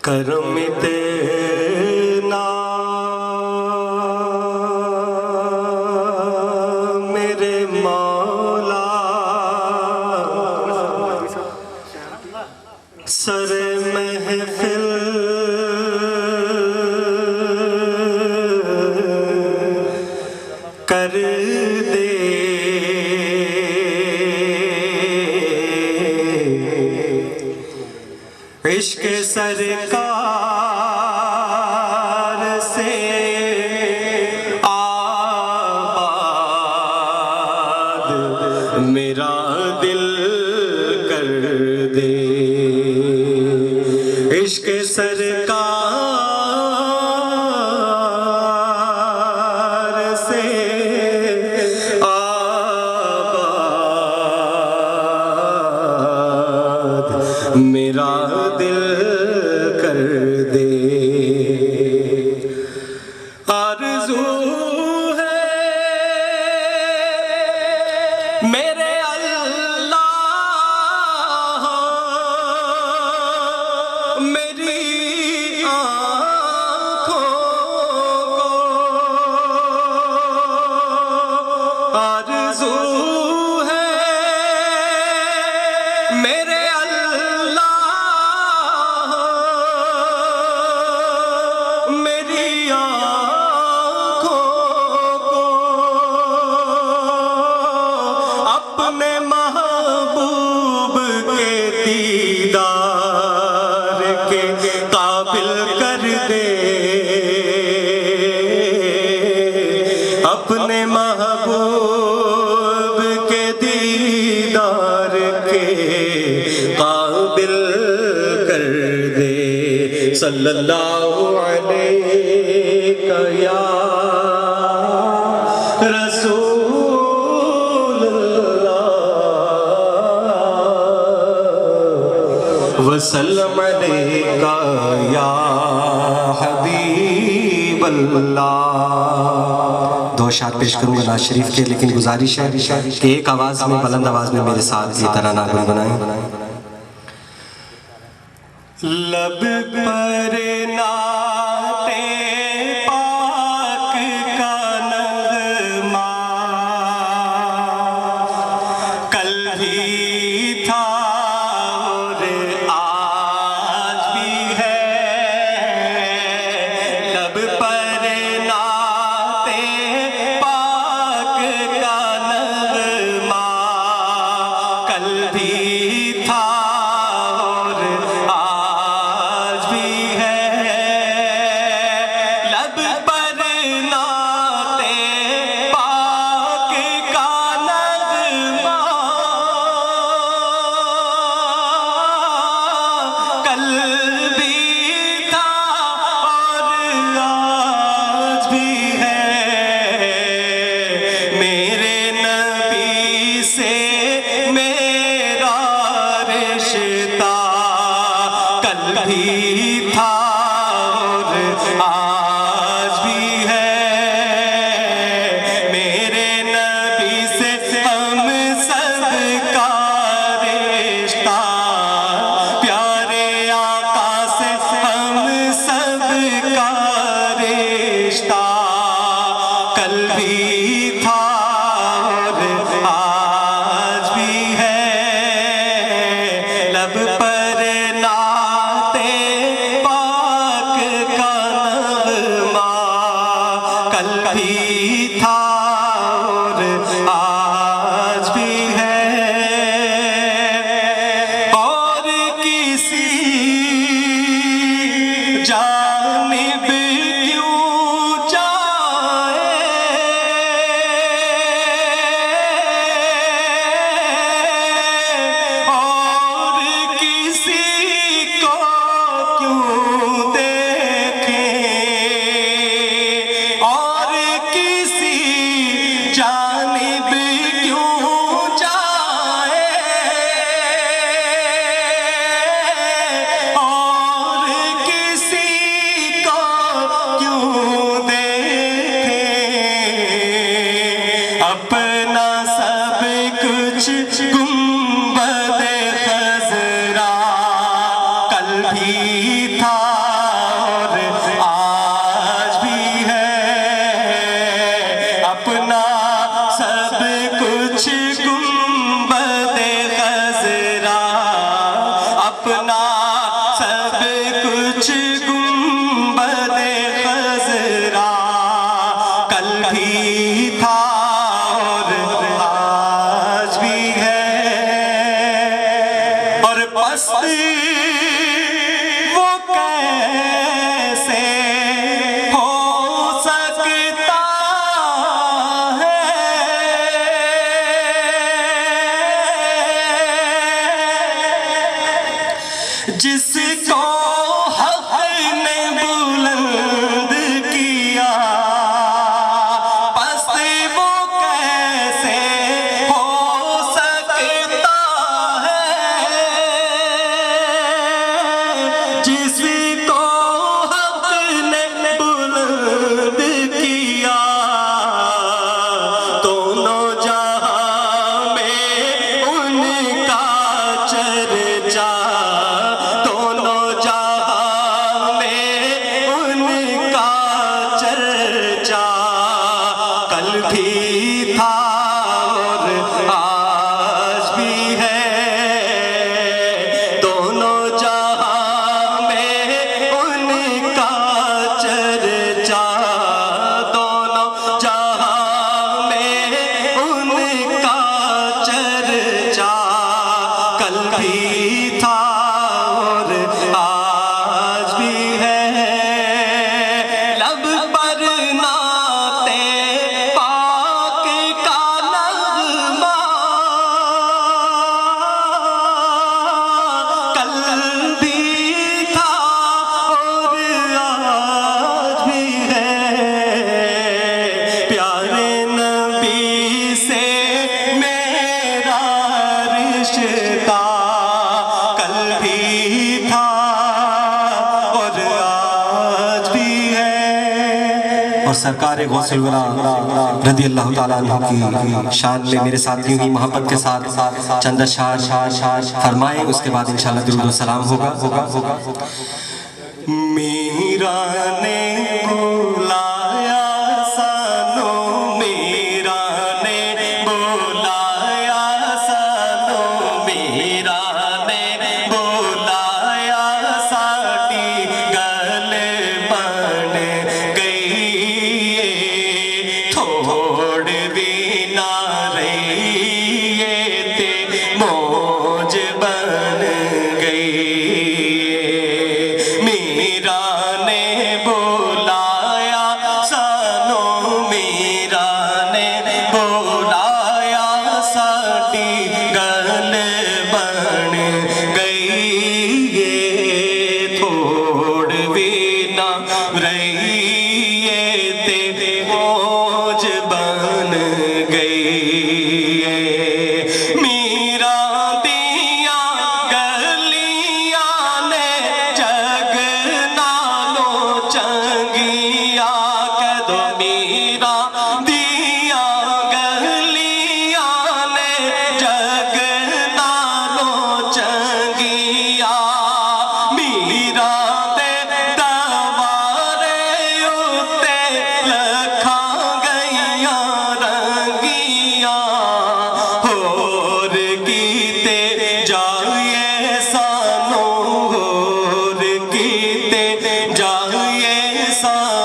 کرم تیرا میرے مولا، سر محفل کر دے، عشق سرکار سے آباد میرا دل کر دے، عشق سرکار سے آباد میرا دل کر دے۔ آرزو ہے میرے اللہ میری آنکھوں کو، آرزو ہے میرے اپنے محبوب کے دیدار کے قابل کر دے، اپنے محبوب کے دیدار کے قابل کر دے۔ صلی اللہ علیہ یا رسول وسلم علیکہ یا حبیب اللہ۔ دو اشعار پیش کروں گا نعت شریف کے، لیکن گزارش ہے کہ ایک آواز میں، بلند آواز میں میرے ساتھ یہ ترانہ گنگنائیں۔ لب پر نعت پاک کا نغمہ کل بھی تھا اور آج بھی ہے، لب پر نعت پاک کا نغمہ کل بھی تھا اور آج بھی ہے، لب پر نعت پاک کا نغمہ کل بھی تھا اور آج بھی ہے، میرے نبی سے میرا رشتہ کل بھی تھا اور آج بھی ہے، میرے نبی سے ہم سب کا رشتہ، پیارے آقا سے ہم سب کا رشتہ کل بھی تھا اور آج بھی ہے، لب پر نعت پاک کا نغمہ کل بھی تھا اور آج بھی ہے، اور کسی جانب کیوں جائے، اور کسی کو کیوں دیکھیں، اور کسی جانب کیوں جائے، اور کسی کو کیوں دیکھیں، اپنا سب کچھ گنبد خضرا کل بھی تھا कैसे हो सकता है, जिसको हक ने बुलंद किया पस्त वो कैसे हो सकता है, जिसको हक ने बुलंद किया दोनों जहां में उनका चर्चा, दोनों जहां में उनका चर्चा, कल भी था और आज भी है, दोनों जहां में उनका चर्चा, दोनों जहां में उनका चर्चा, कल भी था और आज भी है, लब पर नाते पाक का नग़मा, कल भी था और आज भी है, प्यारे नबी से मेरा रिश्ता कल भी था और आज भी है। और सरकार गौसुल वरा रज़ी अल्लाह ताला अन्हु की शान में मेरे साथ यूं ही मोहब्बत के साथ चंद अशआर फरमाएं, उसके बाद इंशाअल्लाह दुरूद व सलाम होगा। मीरा ने बुलाया सानो, मीरा ने बुलाया सानो, मीरा ने बुलाया साडी गल बन गई, थोड़ भी ना रही ते मौज बन गई, मीरा ने बुलाया सानो, मीरा ने बुलाया साडी गल बन गई, थोड़ भी ना रही ते मौज बन गई, मीरा दिया गलियां ने जग नालों चंगिया, कह दो मीरा दिया गलियां ने जग नालों चंगिया, मीरा दे दवारे उत्ते लखां गईयां रंगियां, होर कीते जाइए सानू, होर कीते जाइए सानू।